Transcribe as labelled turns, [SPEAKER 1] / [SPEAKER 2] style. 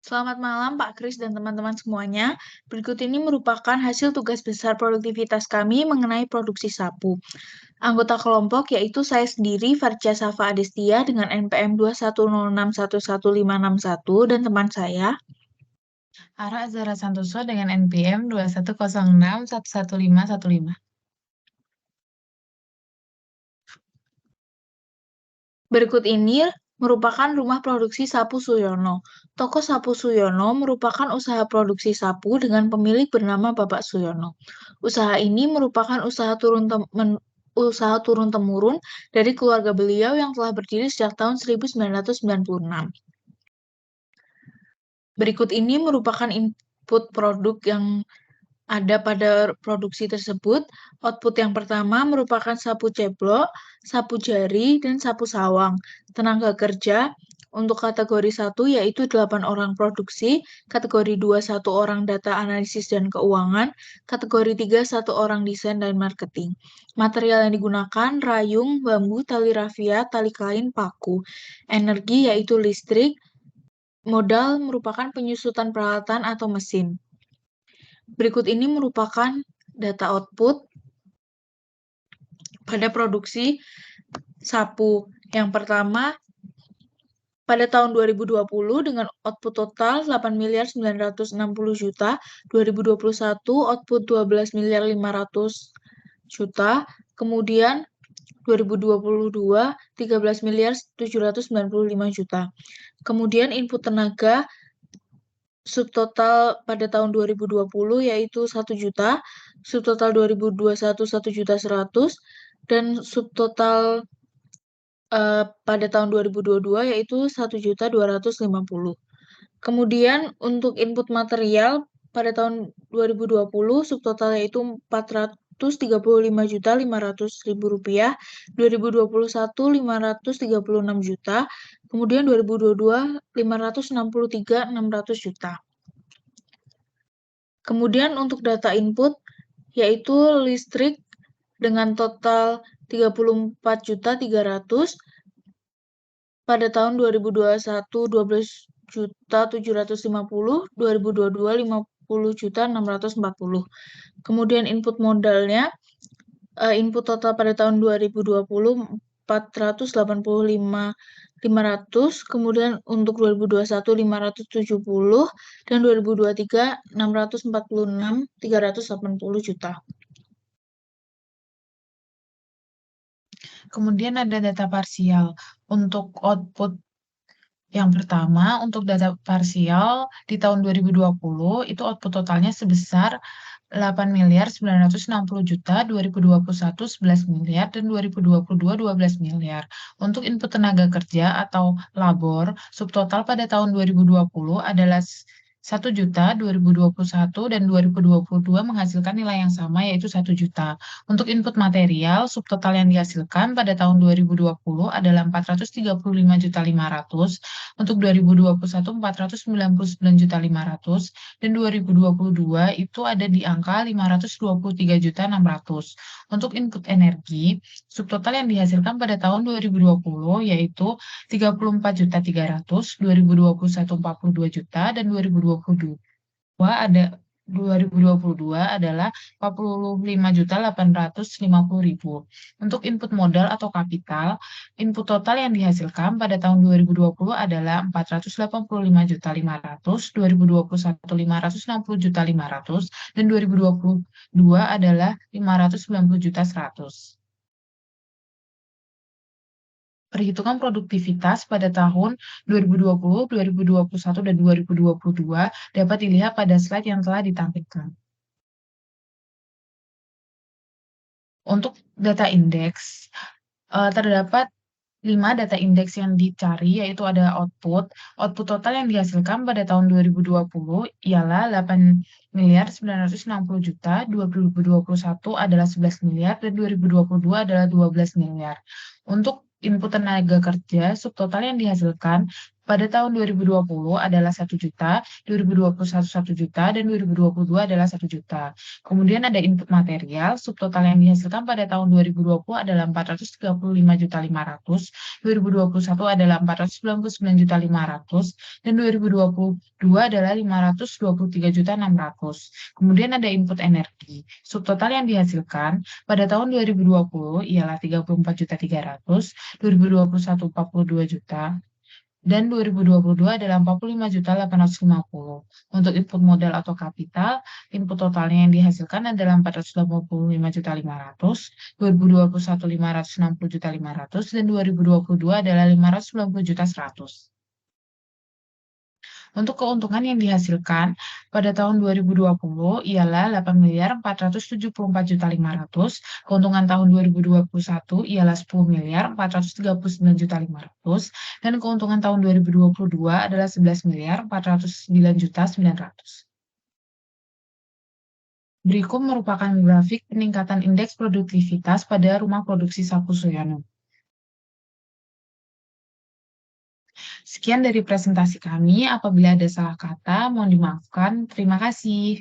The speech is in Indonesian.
[SPEAKER 1] Selamat malam Pak Kris dan teman-teman semuanya. Berikut ini merupakan hasil tugas besar produktivitas kami mengenai produksi sapu. Anggota kelompok yaitu saya sendiri, Farja Safa Adestia dengan NPM 210611561 dan teman saya.
[SPEAKER 2] Ara Azhara Santoso dengan NPM 2106111515.
[SPEAKER 1] Berikut ini merupakan rumah produksi sapu Suyono. Toko Sapu Suyono merupakan usaha produksi sapu dengan pemilik bernama Bapak Suyono. Usaha ini merupakan usaha turun-temurun dari keluarga beliau yang telah berdiri sejak tahun 1996. Berikut ini merupakan input produk yang ada pada produksi tersebut. Output yang pertama merupakan sapu ceplok, sapu jari, dan sapu sawang. Tenaga kerja untuk kategori 1 yaitu 8 orang produksi, kategori 2 1 orang data analisis dan keuangan, kategori 3 1 orang desain dan marketing. Material yang digunakan rayung, bambu, tali rafia, tali kain, paku. Energi yaitu listrik, modal merupakan penyusutan peralatan atau mesin. Berikut ini merupakan data output pada produksi sapu. Yang pertama, pada tahun 2020 dengan output total 8.960 juta, 2021 output 12.500.000.000, kemudian 2022 13.795 juta. Kemudian input tenaga subtotal pada tahun 2020 yaitu 1 juta, subtotal 2021 1.100.000 dan subtotal pada tahun 2022 yaitu 1.250.000. Kemudian untuk input material pada tahun 2020 subtotal yaitu 435.500.000 rupiah, 2021 536 juta, kemudian 2022 563.600 juta. Kemudian untuk data input yaitu listrik dengan total 34.300.000 pada tahun 2021 12.750, 2022 50.640. Kemudian input modalnya input total pada tahun 2020 485.500, kemudian untuk 2021 570 dan 2023 646.380 juta.
[SPEAKER 2] Kemudian ada data parsial. Untuk output yang pertama, untuk data parsial di tahun 2020 itu output totalnya sebesar 8.960 juta, 2021 11 miliar, dan 2022 12 miliar. Untuk input tenaga kerja atau labor, subtotal pada tahun 2020 adalah 1 juta, 2021 dan 2022 menghasilkan nilai yang sama yaitu 1 juta. Untuk input material, subtotal yang dihasilkan pada tahun 2020 adalah 435.500.000, untuk 2021 499.500.000, dan 2022 itu ada di angka 523.600. Untuk input energi, subtotal yang dihasilkan pada tahun 2020 yaitu 34.300.000, 2021 42 juta, dan 2022 adalah 45.850.000. Untuk input modal atau kapital, input total yang dihasilkan pada tahun 2020 adalah 485.500.000, 2021 560.500.000, dan 2022 adalah 590.100.000. Perhitungan produktivitas pada tahun 2020, 2021, dan 2022 dapat dilihat pada slide yang telah ditampilkan. Untuk data indeks, terdapat 5 data indeks yang dicari, yaitu ada output. Output total yang dihasilkan pada tahun 2020 ialah 8.960 juta, 2021 adalah 11 miliar, dan 2022 adalah 12 miliar. Untuk input tenaga kerja, subtotal yang dihasilkan pada tahun 2020 adalah 1 juta, 2021 1 juta, dan 2022 adalah 1 juta. Kemudian ada input material, subtotal yang dihasilkan pada tahun 2020 adalah 435.500.000, 2021 adalah 499.500.000, dan 2022 adalah 523.600.000. Kemudian ada input energi. Subtotal yang dihasilkan pada tahun 2020 ialah 34.300.000, 2021 42 juta, dan 2022 adalah 45.850. Untuk input modal atau kapital, input totalnya yang dihasilkan adalah 485.500.000, 2021 560.500.000, dan 2022 adalah 590.100.000. Untuk keuntungan yang dihasilkan pada tahun 2020 ialah 8.474.500.000, keuntungan tahun 2021 ialah 10.439.500.000, dan keuntungan tahun 2022 adalah 11.409.900.000. Berikut merupakan grafik peningkatan indeks produktivitas pada rumah produksi Sapu Suyono. Sekian dari presentasi kami. Apabila ada salah kata, mohon dimaafkan. Terima kasih.